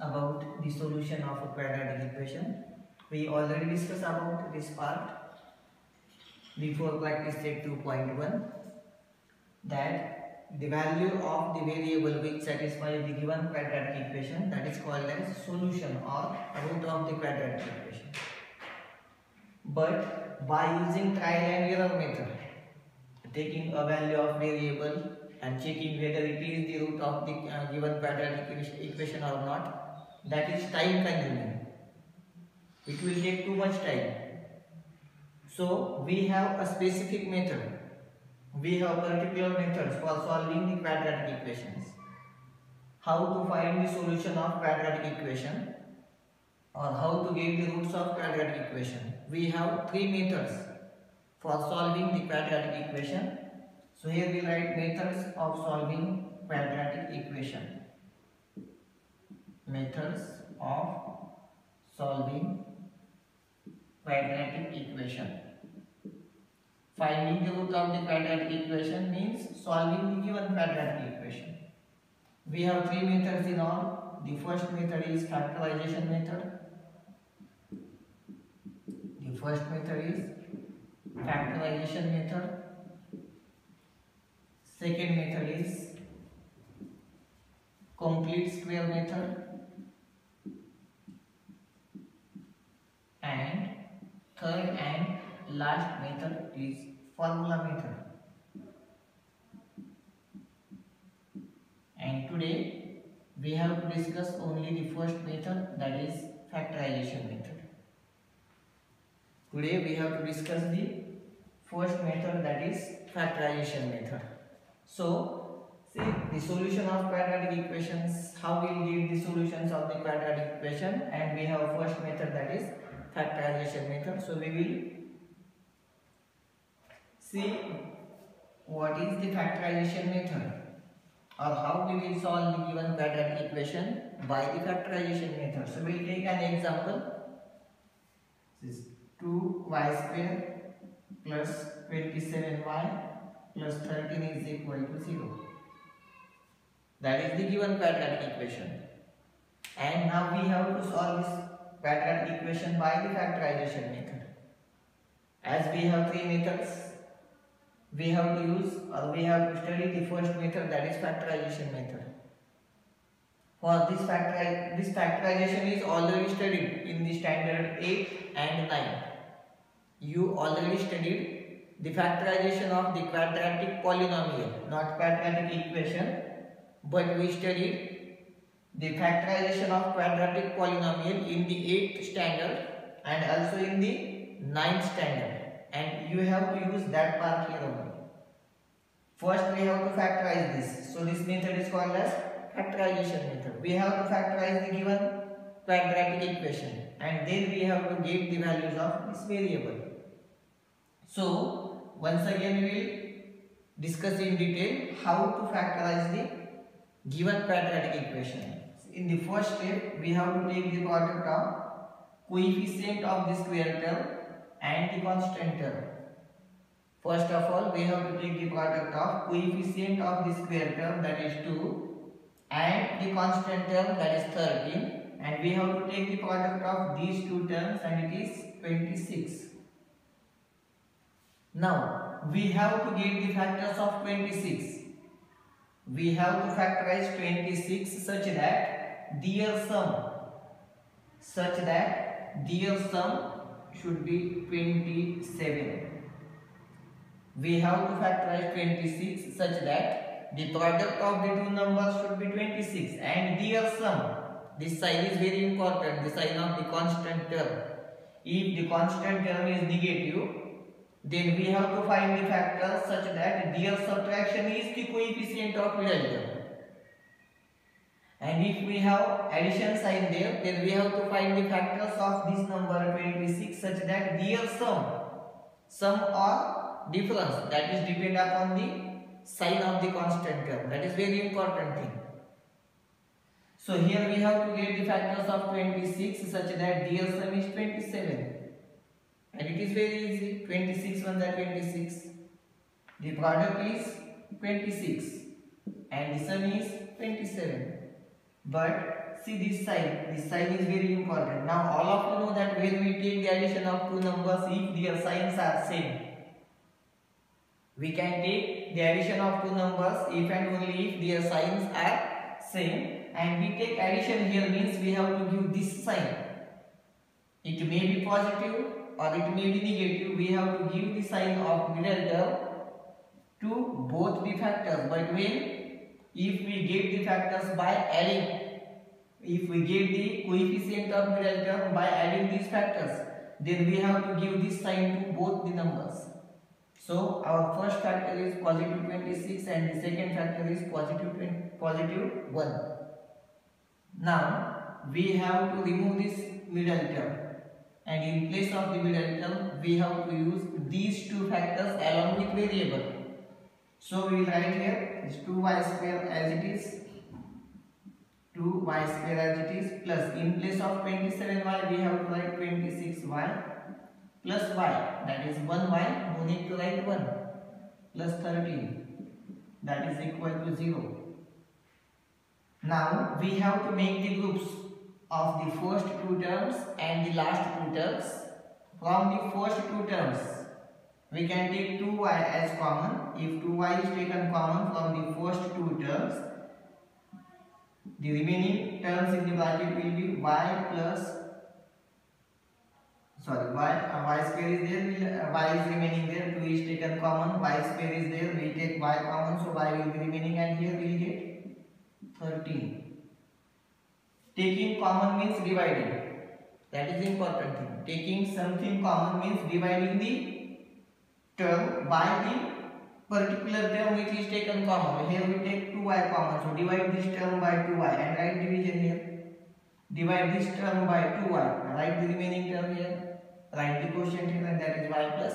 about the solution of a quadratic equation. We already discussed about this part before practice set 2.1, that the value of the variable which satisfies the given quadratic equation, that is called as solution or root of the quadratic equation. But by using trial and error method, taking a value of variable and checking whether it is the root of the given quadratic equation or not, that is time consuming. It will take too much time. So we have a specific method. We have particular methods for solving the quadratic equations. How to find the solution of quadratic equation or how to get the roots of quadratic equation. We have three methods for solving the quadratic equation. So here we write methods of solving quadratic equation. Methods of solving quadratic equation. Finding the root of the quadratic equation means solving the given quadratic equation. We have three methods in all. The first method is factorization method. The first method is factorization method. Second method is complete square method. And third and last method is formula method. And today we have to discuss only the first method, that is factorization method. Today we have to discuss the first method, that is factorization method. So see the solution of quadratic equations, how we will get the solutions of the quadratic equation, and we have first method, that is factorization method. So we will see what is the factorization method or how we will solve the given quadratic equation by the factorization method. So we will take an example. This is 2y square plus 27y plus 13 is equal to 0. That is the given quadratic equation. And now we have to solve this quadratic equation by the factorization method. As we have three methods, we have to use or we have to study the first method, that is factorization method. For this factorization is already studied in the standard 8 and 9. You already studied the factorization of the quadratic polynomial, not quadratic equation, but we studied the factorization of quadratic polynomial in the 8th standard and also in the 9th standard, and you have to use that part here only. First we have to factorize this. So this method is called as factorization method. We have to factorize the given quadratic equation and then we have to get the values of this variable. So once again we will discuss in detail how to factorize the given quadratic equation. In the first step, we have to take the product of coefficient of the square term and the constant term. First of all, we have to take the product of coefficient of the square term, that is 2, and the constant term, that is 13, and we have to take the product of these two terms, and it is 26. Now, we have to get the factors of 26. We have to factorize 26 such that their sum should be 27. We have to factorize 26 such that the product of the two numbers should be 26 and their sum. This sign is very important, the sign of the constant term. If the constant term is negative, then we have to find the factors such that their subtraction is the coefficient of middle term. And if we have addition sign there, then we have to find the factors of this number 26 such that their sum or difference, that is depend upon the sign of the constant term. That is very important thing. So here we have to get the factors of 26 such that their sum is 27. And it is very easy. 26 1 are 26. The product is 26 and the sum is 27. But see this sign. This sign is very important. Now all of you know that when we take the addition of two numbers, if their signs are same, we can take the addition of two numbers if and only if their signs are same. And we take addition here means we have to give this sign. It may be positive or it may be negative. We have to give the sign of middle term to both the factors. But when if we get the factors by adding, if we get the coefficient of middle term by adding these factors, then we have to give this sign to both the numbers. So our first factor is positive 26 and the second factor is positive 1. Now we have to remove this middle term, and in place of the middle term we have to use these two factors along with variable. So we will write here is 2y square as it is, 2y square as it is, plus in place of 27y we have to write 26y plus y, that is 1y, no need to write 1, plus 13, that is equal to 0. Now we have to make the groups of the first two terms and the last two terms. From the first two terms, we can take 2y as common. If 2y is taken common from the first two terms, the remaining terms in the bracket will be y plus, y square is there, y is remaining there, 2 is taken common, y square is there, we take y common, so y will be remaining, and here we will get 13. Taking common means dividing. That is the important thing. Taking something common means dividing the term by the particular term which is taken common. Here we take 2y common, so divide this term by 2y and write division here. Divide this term by 2y, write the remaining term here, write the quotient here, and that is y plus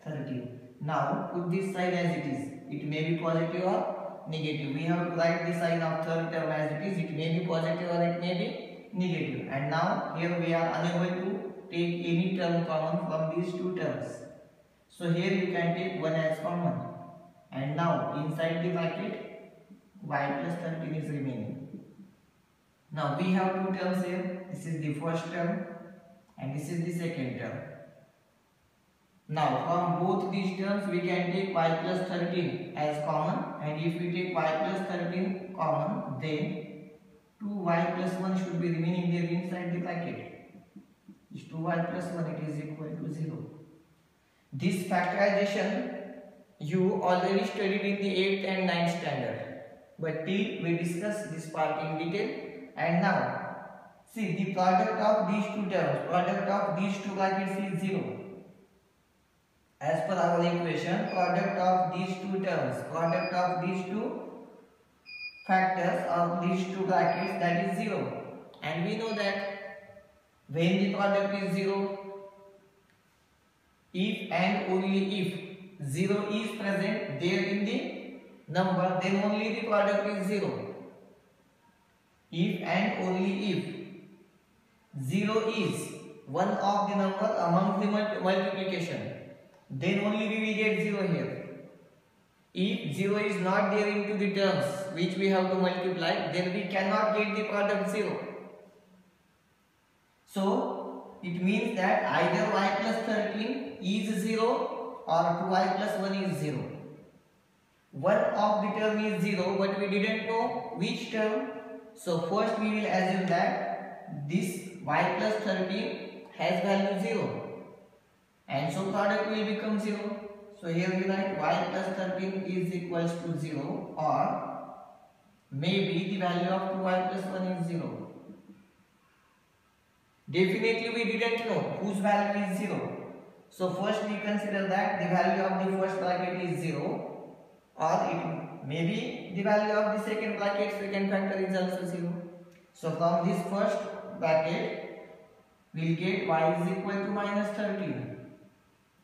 13. Now put this side as it is. It may be positive or negative. We have to write the sign of third term as it is. It may be positive or it may be negative. And now here we are unable to take any term common from these two terms. So here you can take 1 as common. And now inside the bracket y plus 13 is remaining. Now we have two terms here. This is the first term and this is the second term. Now from both these terms we can take y plus 13 as common, and if we take y plus 13 common, then 2y plus 1 should be remaining there inside the bracket. Is 2y plus 1, it is equal to 0. This factorization you already studied in the 8th and 9th standard, but till we discuss this part in detail. And now see, the product of these two terms, product of these two brackets is 0. As per our equation, product of these two terms, product of these two factors of these two brackets, that is 0. And we know that when the product is 0, if and only if 0 is present there in the number, then only the product is 0. If and only if 0 is one of the number among the multiplication, then only we will get 0 here. If 0 is not there into the terms which we have to multiply, then we cannot get the product 0. So it means that either y plus 13 is 0 or 2y plus 1 is 0. One of the term is 0, but we didn't know which term. So first we will assume that this y plus 13 has value 0. And so product will become 0. So here we write y plus 13 is equals to 0, or maybe the value of 2y plus 1 is 0. Definitely we didn't know whose value is 0. So first we consider that the value of the first bracket is 0, or it may be the value of the second bracket, second factor is also 0. So from this first bracket we will get y is equal to minus 13.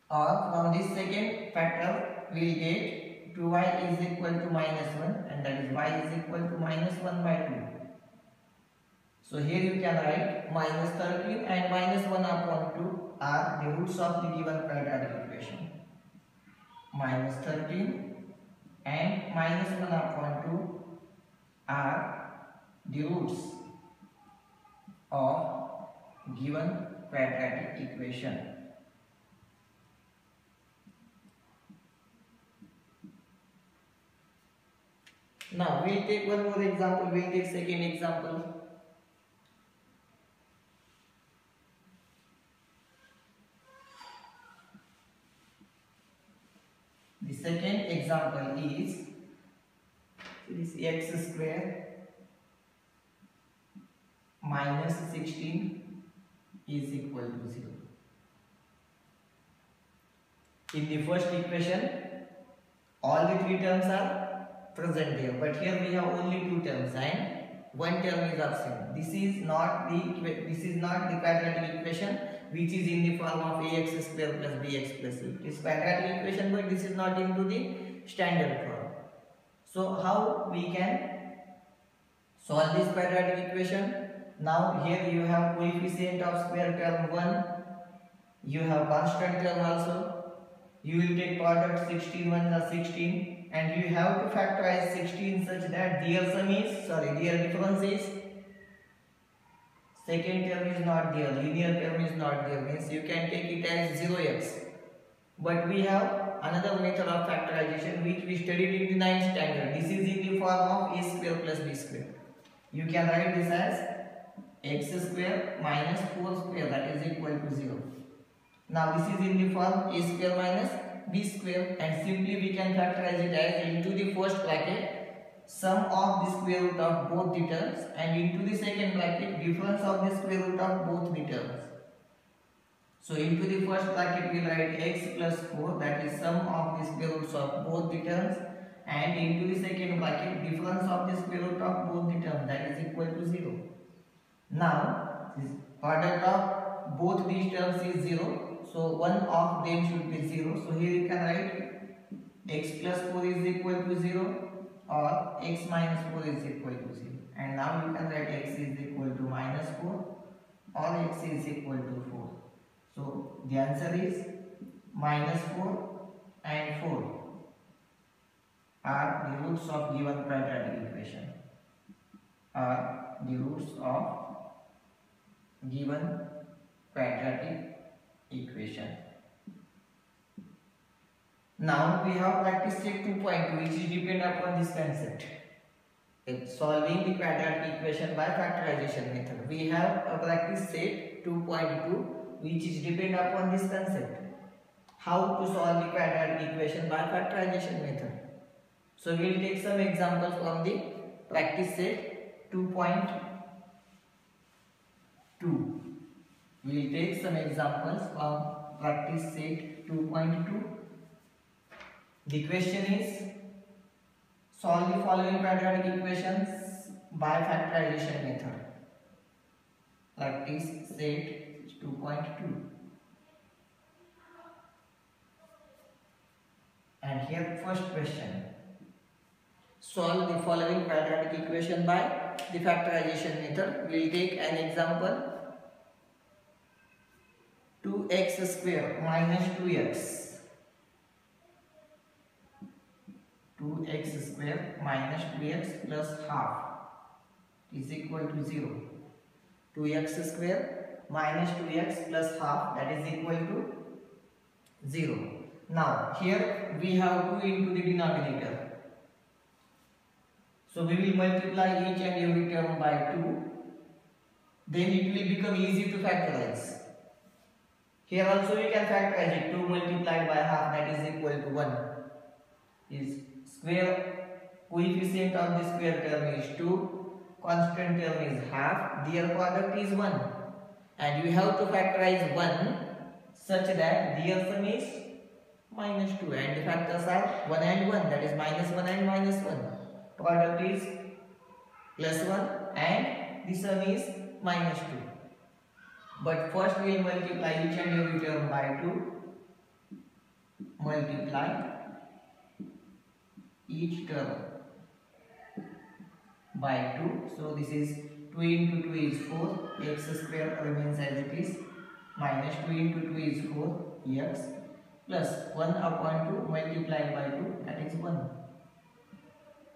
Or from this second factor we will get 2y is equal to minus 1, and that is y is equal to minus 1 by 2. So here you can write minus 13 and minus 1 upon 2 are the roots of the given quadratic equation. Minus 13 and minus 1 upon 2 are the roots of given quadratic equation. Now we'll take one more example. We'll take second example. The second example is this x square minus 16 is equal to 0. In the first equation, all the three terms are present there, but here we have only two terms and one term is absent. This is not the quadratic equation which is in the form of ax square plus bx plus c. It is quadratic equation, but this is not into the standard form. So how we can solve this quadratic equation? Now here you have coefficient of square term 1, you have constant term also. You will take product 16 1 are 16, and you have to factorize 16 such that their difference is second term is not there, linear term is not there, means you can take it as 0x. But we have another method of factorization which we studied in the 9th standard. This is in the form of a square plus b square. You can write this as x square minus 4 square, that is equal to 0. Now this is in the form a square minus b square, and simply we can factorize it as into the first bracket sum of the square root of both the terms, and into the second bracket difference of the square root of both the terms. So into the first bracket we write x plus 4, that is sum of the square roots of both the terms, and into the second bracket difference of the square root of both the terms, that is equal to 0. Now this product of both these terms is 0. So one of them should be 0. So here you can write x plus 4 is equal to 0 or x minus 4 is equal to 0. And now you can write x is equal to minus 4 or x is equal to 4. So the answer is minus 4 and 4 are the roots of given quadratic equation. Are the roots of given quadratic equation. Now we have practice set 2.2, which is depend upon this concept. It's solving the quadratic equation by factorization method. We have a practice set 2.2 which is depend upon this concept. How to solve the quadratic equation by factorization method. So we will take some examples from the practice set 2.2. We will take some examples from practice set 2.2. The question is, solve the following quadratic equations by factorization method. Practice set 2.2. And here first question. Solve the following quadratic equation by the factorization method. We will take an example. 2x square minus 2x. 2x square minus 2x plus half is equal to 0. 2x square minus 2x plus half, that is equal to 0. Now here we have 2 into the denominator. So we will multiply each and every term by 2. Then it will become easy to factorize. Here also we can factorize it. 2 multiplied by half, that is equal to 1. Is square coefficient of the square term is 2, constant term is half, their product is 1. And you have to factorize 1 such that their sum is minus 2, and the factors are 1 and 1, that is minus 1 and minus 1. Product is plus 1 and the sum is minus 2. But first we will multiply each and every term by 2. Multiply each term by 2. So this is 2 into 2 is 4. X square remains as it is. Minus 2 into 2 is 4. X plus 1 upon 2 multiplied by 2, that is 1.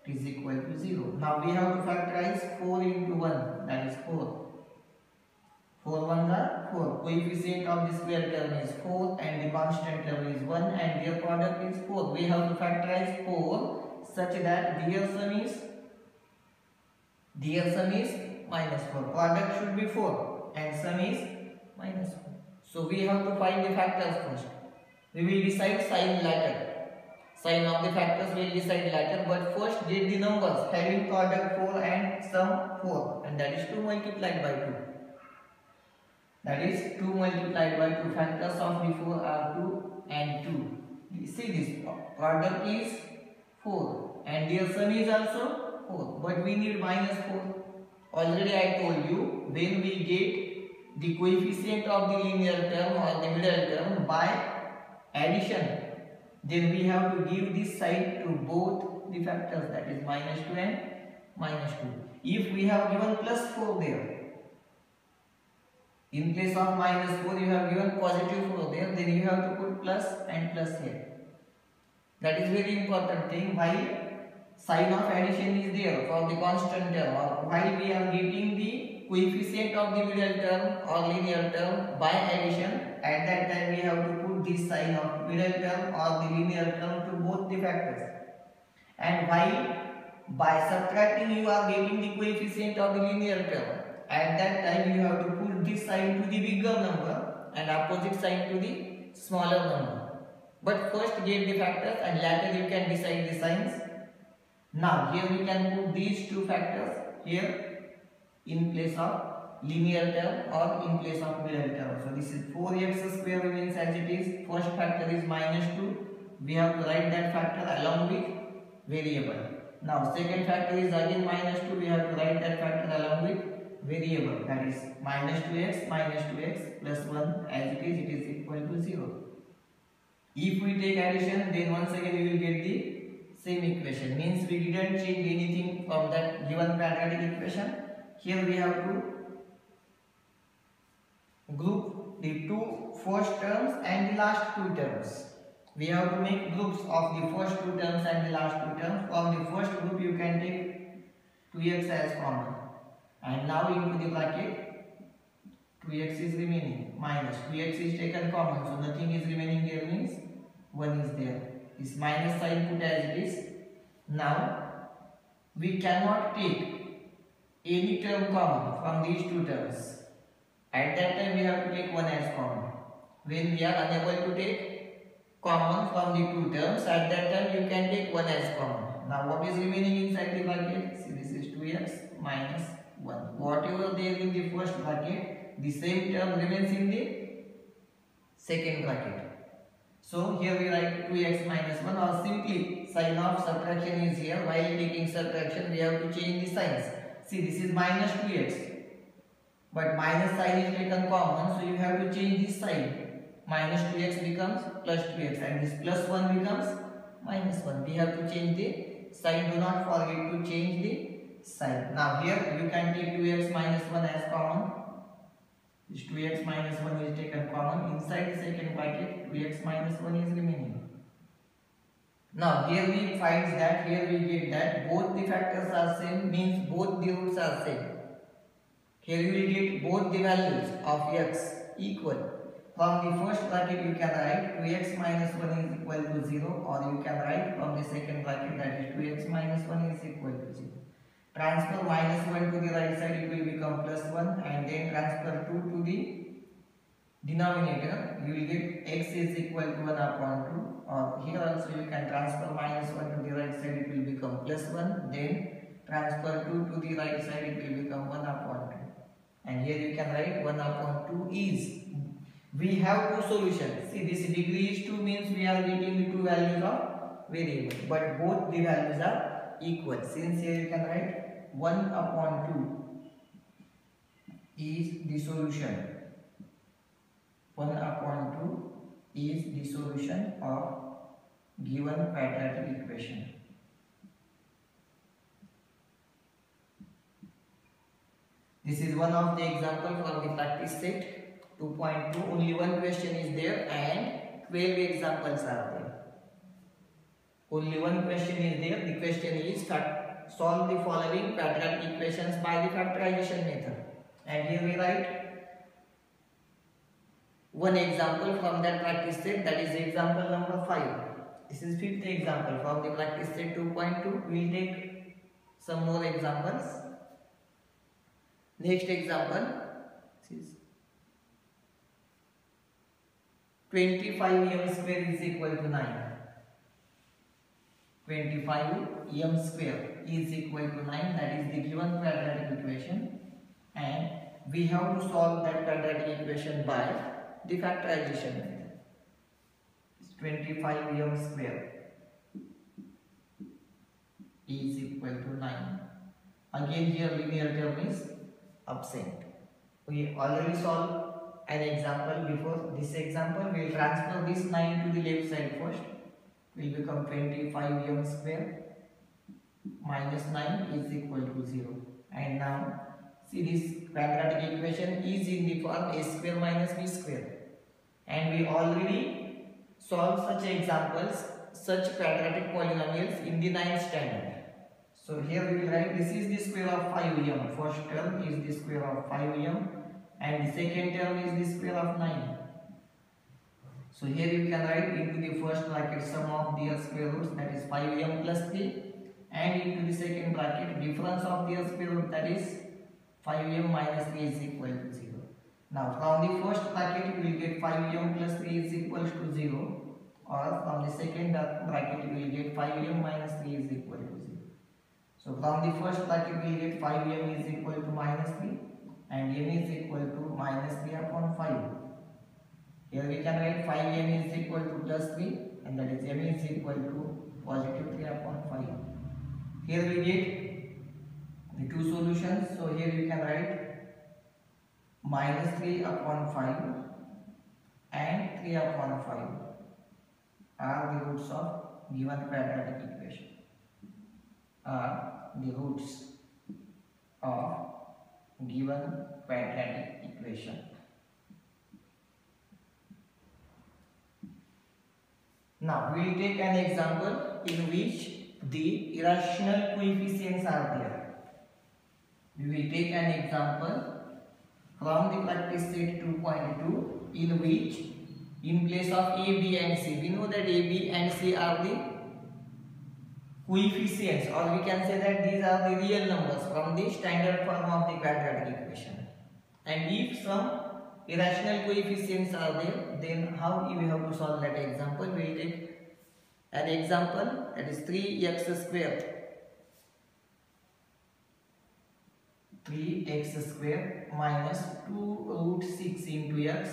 It is equal to 0. Now we have to factorize 4 into 1, that is 4. 4 ones are 4. Coefficient of the square term is 4 and the constant term is 1 and their product is 4. We have to factorize 4 such that their sum is minus 4. Product should be 4 and sum is minus 4. So we have to find the factors first. We will decide sign later. Sign of the factors we will decide later, but first get the numbers having product 4 and sum 4, and that is 2 multiplied by 2. That is 2 multiplied by 2. Factors of the 4 are 2 and 2. See, this product is 4 and their sum is also 4, but we need minus 4. Already I told you, when we get the coefficient of the linear term or the middle term by addition, then we have to give this sign to both the factors, that is minus 2 and minus 2. If we have given plus 4 there, in place of minus 4 you have given positive 4 there, then you have to put plus and plus here. That is very important thing. While sign of addition is there for the constant term, or while we are getting the coefficient of the middle term or linear term by addition, at that time we have to put this sign of middle term or the linear term to both the factors. And while by subtracting you are getting the coefficient of the linear term, at that time you have to put this sign to the bigger number and opposite sign to the smaller number. But first get the factors and later you can decide the signs. Now here we can put these two factors here in place of linear term or in place of middle term. So this is 4x square remains as it is. First factor is minus 2. We have to write that factor along with variable. Now second factor is again minus 2. We have to write that factor along with variable, that is minus 2x plus 1 as it is equal to 0. If we take addition, then once again we will get the same equation. Means we didn't change anything from that given quadratic equation. Here we have to group the two first terms and the last two terms. We have to make groups of the first two terms and the last two terms. From the first group you can take 2x as common. And now into the bracket 2x is remaining, minus 2x is taken common, so nothing is remaining there, means 1 is there. This minus sign put as it is. Now we cannot take any term common from these two terms. At that time we have to take 1 as common. When we are unable to take common from the two terms, at that time you can take 1 as common. Now what is remaining inside the bracket? See, this is 2x minus 1. Whatever there in the first bracket, the same term remains in the second bracket. So here we write 2x minus 1, or simply sign of subtraction is here. While taking subtraction we have to change the signs. See, this is minus 2x, but minus sign is taken common, so you have to change this sign. Minus 2x becomes plus 2x and this plus 1 becomes minus 1. We have to change the sign. Do not forget to change the sign. Now here you can take 2x minus 1 as common. This 2x minus 1 is taken common. Inside the second bracket 2x minus 1 is remaining. Now here we find that, here we get that both the factors are same, means both the roots are same. Here you will get both the values of x equal. From the first bracket you can write 2x minus 1 is equal to 0, or you can write from the second bracket, that is 2x minus 1 is equal to 0. Transfer minus 1 to the right side, it will become plus 1, and then transfer 2 to the denominator, you will get x is equal to 1 upon 2, or here also you can transfer minus 1 to the right side, it will become plus 1, then transfer 2 to the right side, it will become 1 upon 2. And here you can write 1 upon 2 is, we have two solutions. See, this degree is 2 means we are getting the two values of variable, but both the values are equal. Since here you can write 1 upon 2 is the solution. 1 upon 2 is the solution of given quadratic equation. This is one of the example from the practice set 2.2. Only one question is there and 12 examples are there. Only one question is there. The question is solve the following quadratic equations by the factorization method. And here we write one example from that practice set, that is example number 5. This is fifth example from the practice set 2.2. We will take some more examples. Next example is 25m square is equal to 9. 25m square is equal to 9, that is the given quadratic equation, and we have to solve that quadratic equation by the factorization method. 25m square is equal to 9. Again here linear term is absent. We already solved an example before. This example we will transfer this 9 to the left side first. Will become 25m square minus 9 is equal to 0. And now see, this quadratic equation is in the form a square minus b square, and we already solved such examples, such quadratic polynomials in the 9th standard. So here we will write this is the square of 5m. First term is the square of 5m and the second term is the square of 9. So here you can write into the first bracket sum of their square roots, that is 5m plus 3, and into the second bracket difference of their square root, that is 5m minus 3 is equal to 0. Now from the first bracket you will get 5m plus 3 is equal to 0, or from the second bracket you will get 5m minus 3 is equal to 0. So from the first bracket we will get 5m is equal to minus 3 and m is equal to minus 3 upon 5. Here we can write 5m is equal to plus 3 and that is m is equal to positive 3 upon 5. Here we get the two solutions. So here you can write minus 3 upon 5 and 3 upon 5 are the roots of given quadratic equation. Are the roots of given quadratic equation. Now we will take an example in which the irrational coefficients are there. We will take an example from the practice set 2.2 in which in place of a, b and c, we know that a, b and c are the coefficients, or we can say that these are the real numbers from the standard form of the quadratic equation. And if some irrational coefficients are there, then how we have to solve that example? We will take an example, that is 3x square. 3x square minus 2 root 6 into x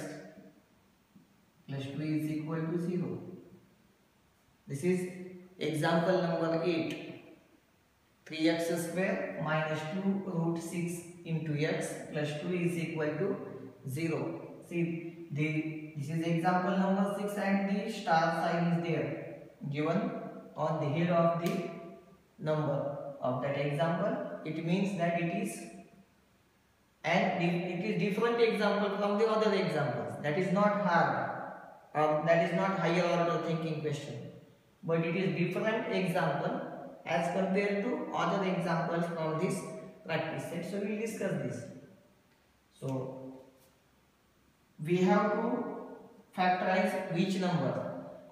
plus 2 is equal to 0. This is example number 8. 3x square minus 2 root 6 into x plus 2 is equal to 0. See, this is example number 6 and the star sign is there given on the head of the number of that example. It means that it is different example from the other examples. That is not hard, that is not higher order thinking question, but it is different example as compared to other examples from this practice set. So we will discuss this. So we have to factorize which number,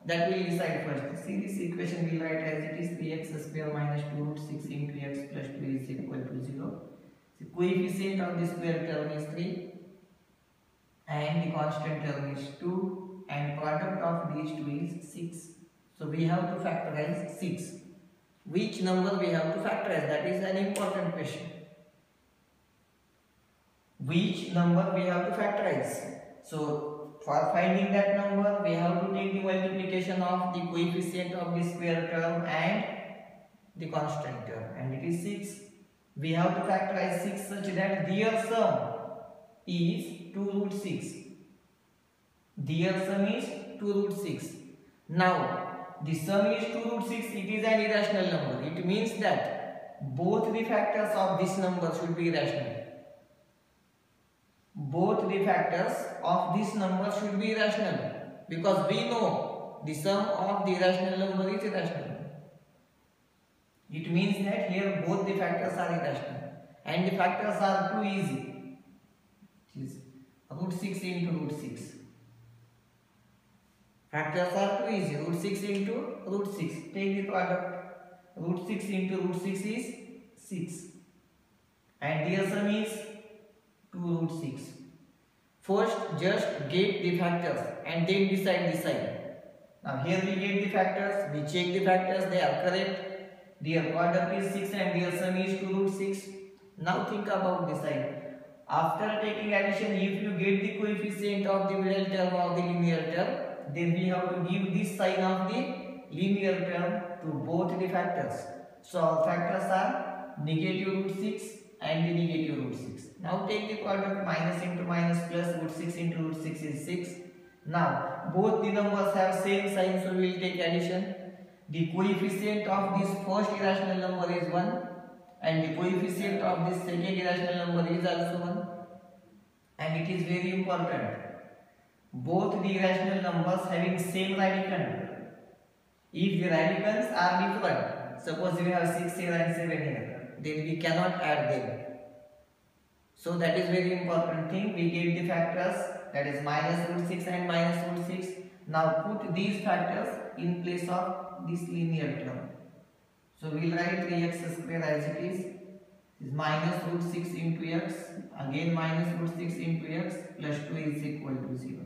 that we will decide first. See, this equation we will write as it is 3x square minus 2 root 6 into x plus 2 is equal to 0. The coefficient of the square term is 3 and the constant term is 2 and product of these two is 6. So we have to factorize 6. Which number we have to factorize? That is an important question. Which number we have to factorize? So for finding that number, we have to take the multiplication of the coefficient of the square term and the constant term, and it is 6. We have to factorize 6 such that their sum is 2 root 6. Their sum is 2 root 6. Now, the sum is 2 root 6, it is an irrational number. It means that both the factors of this number should be irrational. Both the factors of this number should be irrational, because we know the sum of the irrational number is irrational. It means that here both the factors are irrational and the factors are too easy. It is root 6 into root 6. Factors are too easy. Root 6 into root 6. Take the product. Root 6 into root 6 is 6. And the sum is 2 root 6. First, just get the factors and then decide the sign. Now here we get the factors. We check the factors. They are correct. Their product is 6 and their sum is 2 root 6. Now think about the sign. After taking addition, if you get the coefficient of the middle term or the linear term, then we have to give this sign of the linear term to both the factors. So our factors are negative root 6 and the negative root 6. Now take the product, minus into minus plus, root 6 into root 6 is 6. Now both the numbers have same sign, so we will take addition. The coefficient of this first irrational number is 1. And the coefficient of this second irrational number is also 1. And it is very important. Both the irrational numbers having same radicand. If the radicals are different, suppose we have 6 here and 7 here, then we cannot add them. So that is very important thing. We get the factors, that is minus root 6 and minus root 6. Now put these factors in place of this linear term. So we will write 3x square as it is. This is minus root 6 into x, again minus root 6 into x, plus 2 is equal to 0.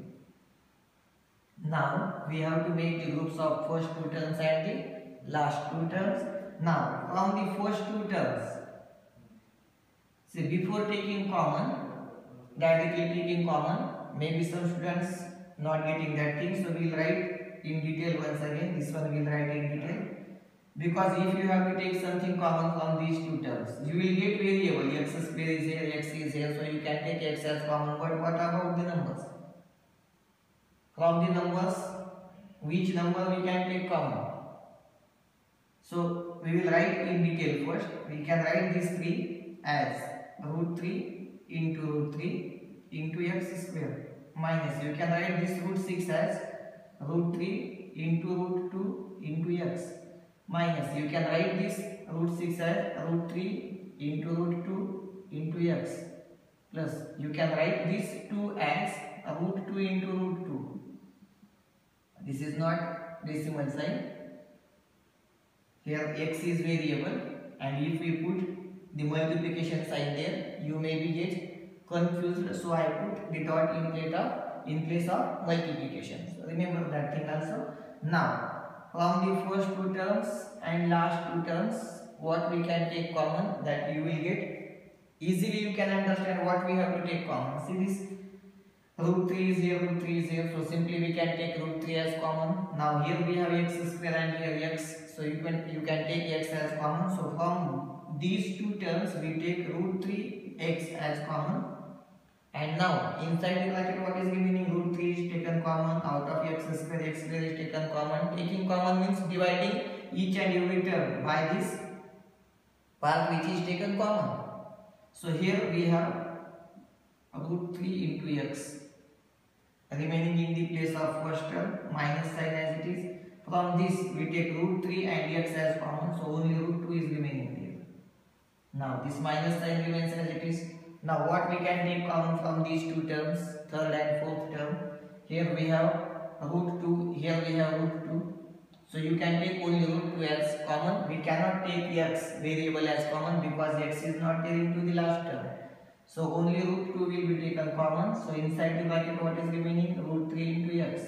Now we have to make the groups of first two terms and the last two terms. Now from the first two terms, see, before taking common, directly taking common, maybe some students not getting that thing, so we will write in detail once again. This one we will write in detail. Because if you have to take something common from these two terms, you will get variable. X square is here, x is here, so you can take x as common. But what about the numbers? From the numbers, which number we can take common? So we will write in detail first. We can write this 3 as root 3 into root 3 into x square minus, you can write this root 6 as root 3 into root 2 into x. Minus, you can write this root 6 as root 3 into root 2 into x. Plus, you can write this 2 as root 2 into root 2. This is not decimal sign. Here x is variable, and if we put the multiplication sign there, you may be get confused. So I put the dot in place of multiplication. So remember that thing also. Now, from the first two terms and last two terms, what we can take common, that you will get easily. You can understand what we have to take common. See this root 3 is here, root 3 is here, so simply we can take root 3 as common. Now here we have x square and here x, so you can take x as common. So from these two terms we take root 3x as common. And now inside the bracket what is remaining? Root 3 is taken common. Out of x square is taken common. Taking common means dividing each and every term by this part which is taken common. So here we have root 3 into x remaining in the place of first term, minus sign as it is. From this we take root 3 and x as common, so only root 2 is remaining there. Now this minus sign remains as it is. Now what we can take common from these two terms, third and fourth term? Here we have root 2, here we have root 2. So you can take only root 2 as common. We cannot take x variable as common because x is not there into the last term. So only root 2 will be taken common. So inside the bracket what is remaining? Root 3 into x.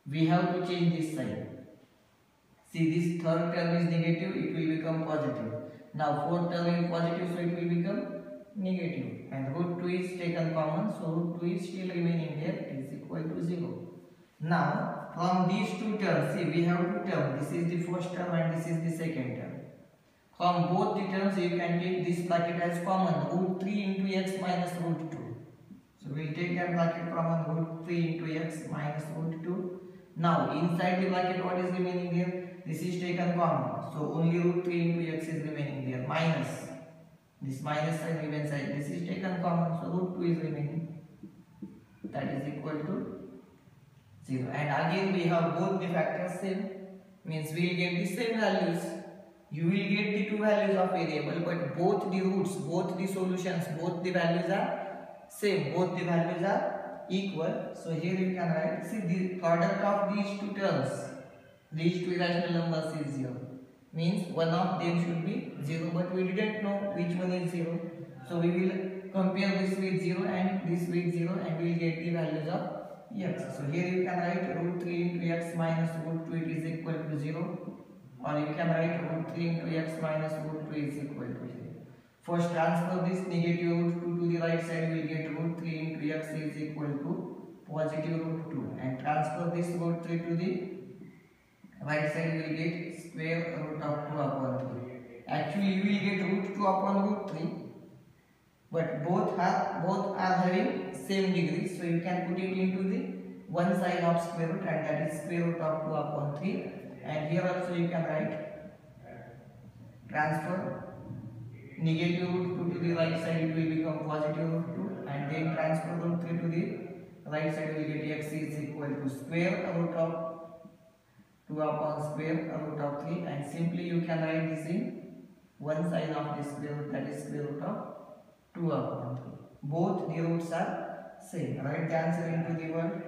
We have to change this sign. See, this third term is negative, it will become positive. Now fourth term is positive, so it will become negative. And root 2 is taken common, so root 2 is still remaining there, it is equal to 0. Now from these two terms, see, we have two terms. This is the first term and this is the second term. From both the terms you can take this bracket as common, root 3 into x minus root 2. So we will take that bracket common, root 3 into x minus root 2. Now inside the bracket what is remaining there? This is taken common, so only root 3 into x is remaining there, minus. This minus sign remains inside. This is taken common, so root 2 is remaining. That is equal to 0. And again we have both the factors same, means we will get the same values. You will get the two values of variable, but both the roots, both the solutions, both the values are same. Both the values are equal. So here you can write, see the product of these two terms, these two irrational numbers is 0. Means one of them should be 0, but we didn't know which one is 0. So we will compare this with 0 and this with 0 and we will get the values of x. So here you can write root 3 into x minus root 2, it is equal to 0. Or you can write root 3 into x minus root 2 is equal to 0. First transfer this negative root 2 to the right side, we will get root 3 into x is equal to positive root 2. And transfer this root 3 to the right side, we will get square root of 2 upon 3. Actually you will get root 2 upon root 3. But both are having same degree, so you can put it into the one side of square root, and that is square root of 2 upon 3. And here also you can write transfer negative root 2 to the right side, it will become positive root 2, and then transfer root 3 to the right side, we get x is equal to square root of 2 upon square root of 3, and simply you can write this in one side of the square root, that is square root of 2 upon 3. Both the roots are same. Write the answer into the word.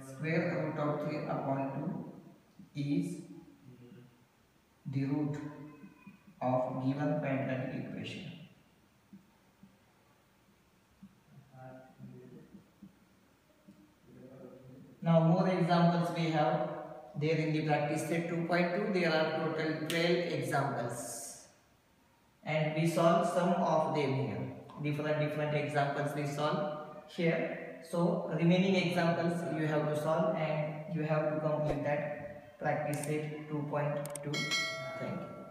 Square root of 3 upon 2 is the root of given quadratic equation. Now more examples we have there in the practice set 2.2. There are total 12 examples and we solve some of them here. Different examples we solve here. So remaining examples you have to solve and you have to complete that practice set 2.2. Thank you.